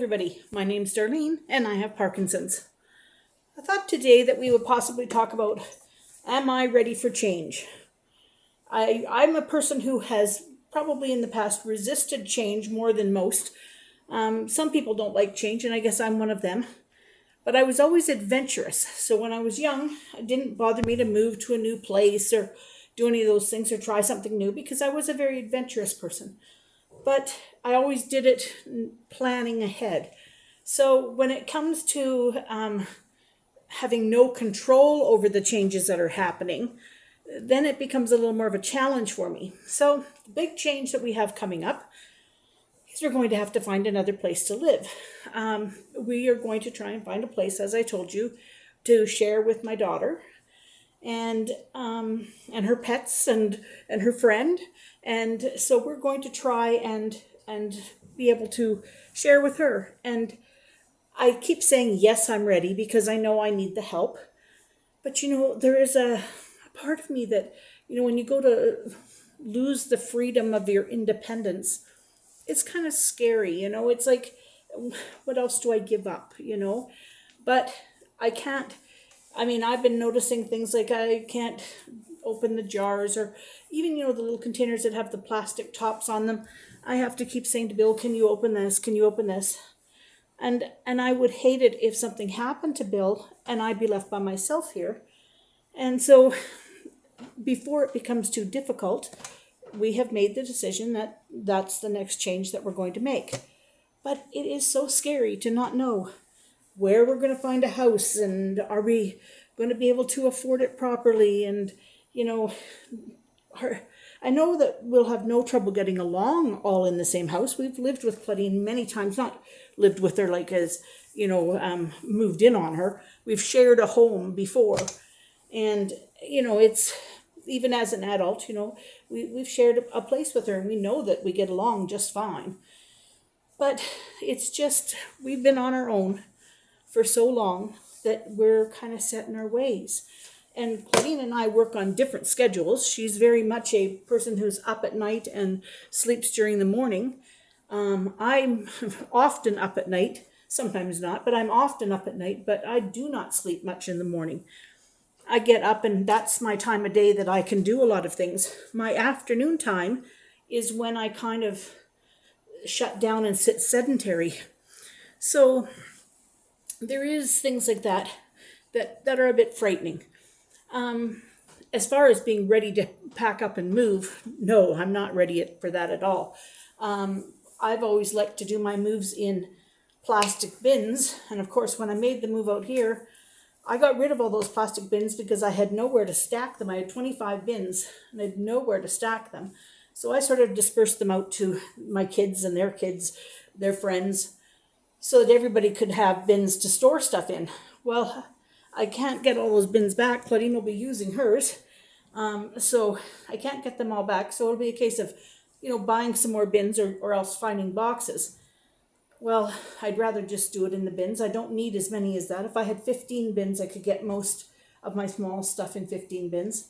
everybody. My name's Darlene and I have Parkinson's. I thought today that we would possibly talk about, am I ready for change? I'm a person who has probably in the past resisted change more than most. Some people don't like change, and I guess I'm one of them. But I was always adventurous. So when I was young, it didn't bother me to move to a new place or do any of those things or try something new because I was a very adventurous person. But I always did it planning ahead. So when it comes to having no control over the changes that are happening, then it becomes a little more of a challenge for me. So the big change that we have coming up is we're going to have to find another place to live. We are going to try and find a place, as I told you, to share with my daughter and her pets and her friend. And so we're going to try and be able to share with her. And I keep saying, yes, I'm ready because I know I need the help. But, there is a part of me that, when you go to lose the freedom of your independence, it's kind of scary, it's like, what else do I give up, But I can't, I've been noticing things like I can't open the jars or even, the little containers that have the plastic tops on them. I have to keep saying to Bill, can you open this? Can you open this? And I would hate it if something happened to Bill and I'd be left by myself here. And so before it becomes too difficult, we have made the decision that that's the next change that we're going to make. But it is so scary to not know where we're going to find a house and are we going to be able to afford it properly. And, I know that we'll have no trouble getting along all in the same house. We've lived with Claudine many times, not lived with her like as, moved in on her. We've shared a home before. And, it's even as an adult, we've shared a place with her and we know that we get along just fine. But it's just, we've been on our own for so long that we're kind of set in our ways. And Claudine and I work on different schedules. She's very much a person who's up at night and sleeps during the morning. I'm often up at night, sometimes not, but I'm often up at night, but I do not sleep much in the morning. I get up and that's my time of day that I can do a lot of things. My afternoon time is when I kind of shut down and sit sedentary. So there is things like that are a bit frightening. As far as being ready to pack up and move, no, I'm not ready for that at all. I've always liked to do my moves in plastic bins. And of course, when I made the move out here, I got rid of all those plastic bins because I had nowhere to stack them. I had 25 bins and I had nowhere to stack them. So I sort of dispersed them out to my kids, their friends, so that everybody could have bins to store stuff in. Well, I can't get all those bins back. Claudine will be using hers. So I can't get them all back. So it'll be a case of, buying some more bins or else finding boxes. Well, I'd rather just do it in the bins. I don't need as many as that. If I had 15 bins, I could get most of my small stuff in 15 bins.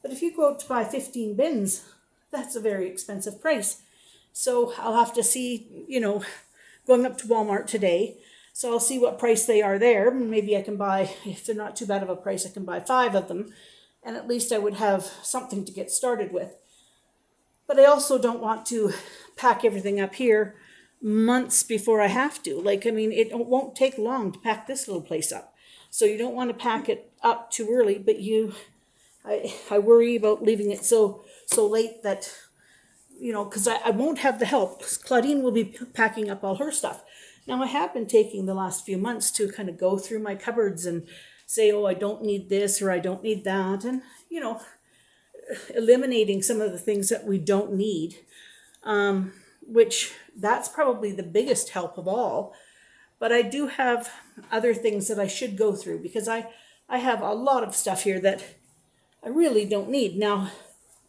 But if you go out to buy 15 bins, that's a very expensive price. So I'll have to see, going up to Walmart today. So I'll see what price they are there. Maybe I can buy, if they're not too bad of a price, I can buy 5 of them. And at least I would have something to get started with. But I also don't want to pack everything up here months before I have to. It won't take long to pack this little place up. So you don't want to pack it up too early, but I worry about leaving it so late that, because I won't have the help. Claudine will be packing up all her stuff. Now I have been taking the last few months to kind of go through my cupboards and say, oh, I don't need this or I don't need that. And, eliminating some of the things that we don't need, which that's probably the biggest help of all. But I do have other things that I should go through because I have a lot of stuff here that I really don't need. Now,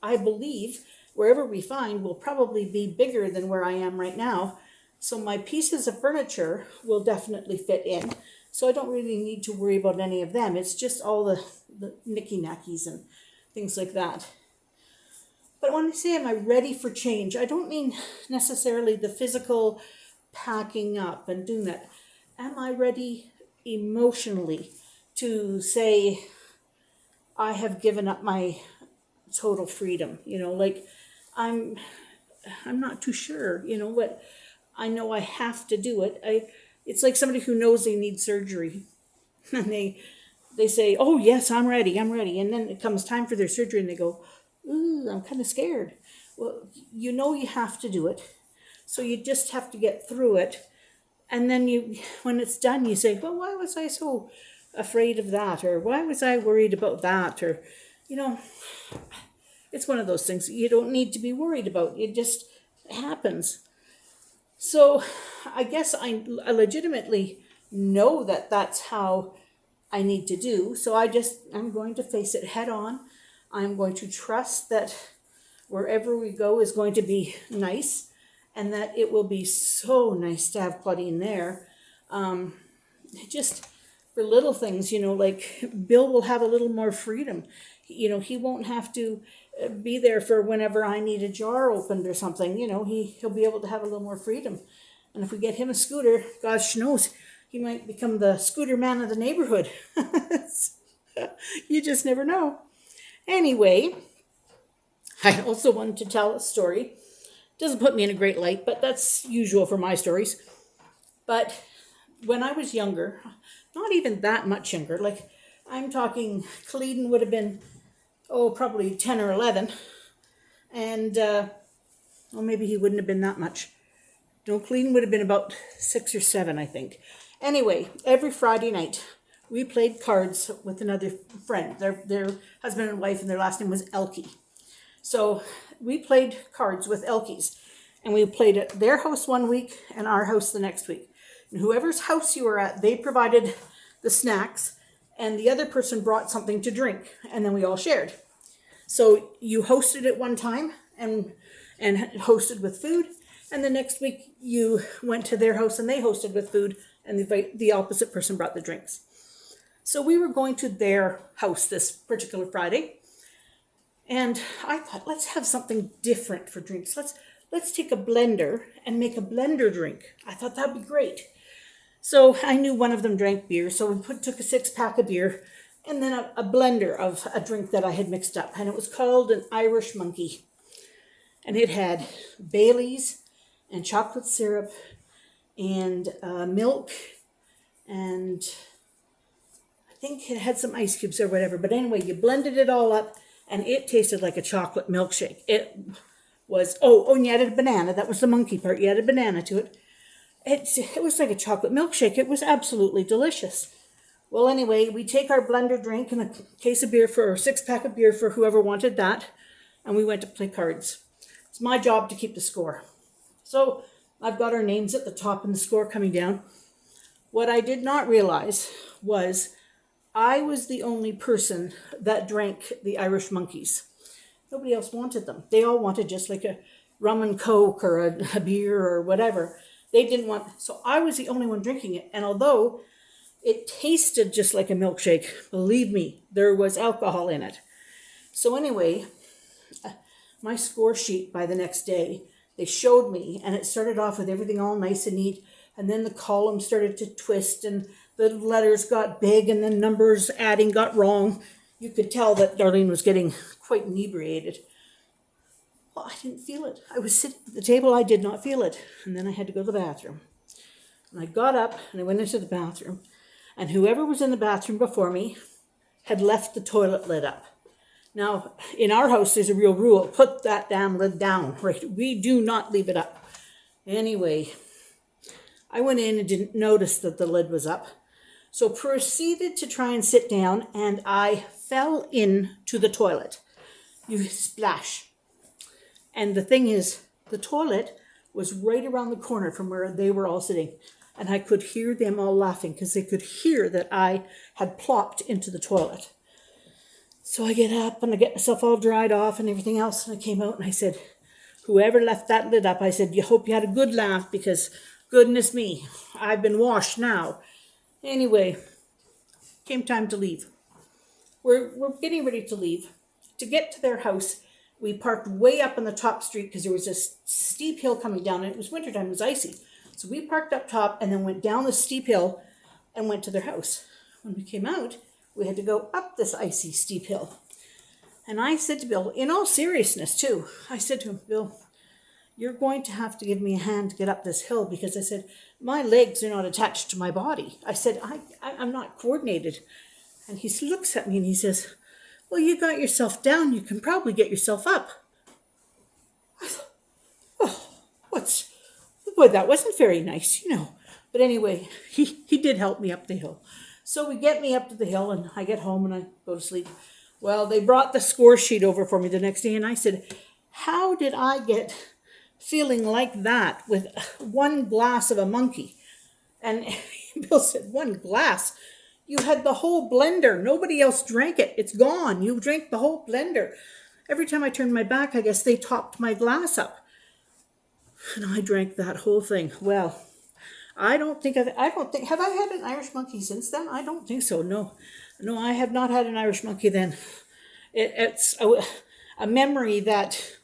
I believe wherever we find will probably be bigger than where I am right now. So my pieces of furniture will definitely fit in. So I don't really need to worry about any of them. It's just all the knicky-knackies and things like that. But when I say am I ready for change, I don't mean necessarily the physical packing up and doing that, am I ready emotionally to say, I have given up my total freedom? Like, I'm I'm not too sure, but I know I have to do it. It's like somebody who knows they need surgery and they say, "Oh yes, I'm ready," and then it comes time for their surgery and they go, "Ooh, I'm kind of scared." Well, you have to do it, so you just have to get through it, and then when it's done, you say, "Well, why was I so afraid of that?" Or "Why was I worried about that?" Or, you know, it's one of those things you don't need to be worried about. It just happens. So I guess I legitimately know that that's how I need to do. So I'm going to face it head on. I'm going to trust that wherever we go is going to be nice, and that it will be so nice to have Claudine there. Just for little things, like Bill will have a little more freedom. He won't have to be there for whenever I need a jar opened or something. He'll be able to have a little more freedom. And if we get him a scooter, gosh knows, he might become the scooter man of the neighborhood. You just never know. Anyway, I also wanted to tell a story. Doesn't put me in a great light, but that's usual for my stories. But when I was younger, not even that much younger, like I'm talking, Cleedon would have been, probably 10 or 11. And, maybe he wouldn't have been that much. No, Cleedon would have been about 6 or 7, I think. Anyway, every Friday night, we played cards with another friend, their husband and wife, and their last name was Elke. So we played cards with Elkies, and we played at their house one week and our house the next week. And whoever's house you were at, they provided the snacks, and the other person brought something to drink, and then we all shared. So you hosted it one time and hosted with food, and the next week you went to their house and they hosted with food, and the opposite person brought the drinks. So we were going to their house this particular Friday, and I thought, let's have something different for drinks. Let's take a blender and make a blender drink. I thought that'd be great. So I knew one of them drank beer, so we took a 6-pack of beer and then a blender of a drink that I had mixed up, and it was called an Irish Monkey. And it had Baileys and chocolate syrup and milk, and I think it had some ice cubes or whatever. But anyway, you blended it all up, and it tasted like a chocolate milkshake. It was, and you added a banana. That was the monkey part. You added a banana to it. It was like a chocolate milkshake. It was absolutely delicious. Well, anyway, we take our blender drink and a case of beer or 6-pack of beer for whoever wanted that, and we went to play cards. It's my job to keep the score. So I've got our names at the top and the score coming down. What I did not realize was I was the only person that drank the Irish Monkeys. Nobody else wanted them. They all wanted just like a rum and coke or a beer or whatever. They didn't want, so I was the only one drinking it. And although it tasted just like a milkshake, believe me, there was alcohol in it. So anyway, my score sheet by the next day, they showed me, and it started off with everything all nice and neat. And then the column started to twist and the letters got big and then numbers adding got wrong. You could tell that Darlene was getting quite inebriated. Well, I didn't feel it. I was sitting at the table, I did not feel it. And then I had to go to the bathroom. And I got up and I went into the bathroom. And whoever was in the bathroom before me had left the toilet lid up. Now, in our house, there's a real rule. Put that damn lid down, right? We do not leave it up. Anyway, I went in and didn't notice that the lid was up. So proceeded to try and sit down, and I fell into the toilet. You splash. And the thing is, the toilet was right around the corner from where they were all sitting. And I could hear them all laughing because they could hear that I had plopped into the toilet. So I get up and I get myself all dried off and everything else. And I came out and I said, whoever left that lid up, I said, you hope you had a good laugh because goodness me, I've been washed now. Anyway, came time to leave. We're getting ready to leave. To get to their house, we parked way up on the top street because there was a steep hill coming down and it was wintertime, it was icy. So we parked up top and then went down the steep hill and went to their house. When we came out, we had to go up this icy steep hill. And I said to Bill, in all seriousness too, I said to him, Bill, you're going to have to give me a hand to get up this hill, because I said, my legs are not attached to my body. I said, I'm not coordinated. And he looks at me and he says, well, you got yourself down. You can probably get yourself up. I thought, oh, boy, that wasn't very nice, But anyway, he did help me up the hill. So we get me up to the hill and I get home and I go to sleep. Well, they brought the score sheet over for me the next day and I said, how did I get feeling like that with one glass of a monkey? And Bill said, one glass? You had the whole blender. Nobody else drank it. It's gone. You drank the whole blender. Every time I turned my back, I guess they topped my glass up. And I drank that whole thing. Well, have I had an Irish monkey since then? I don't think so. No, I have not had an Irish monkey then. It's a memory that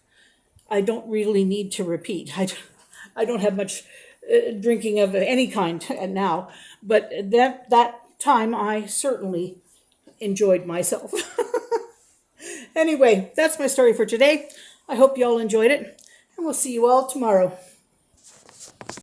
I don't really need to repeat. I don't have much drinking of any kind now, but that time I certainly enjoyed myself. Anyway, that's my story for today. I hope you all enjoyed it, and we'll see you all tomorrow.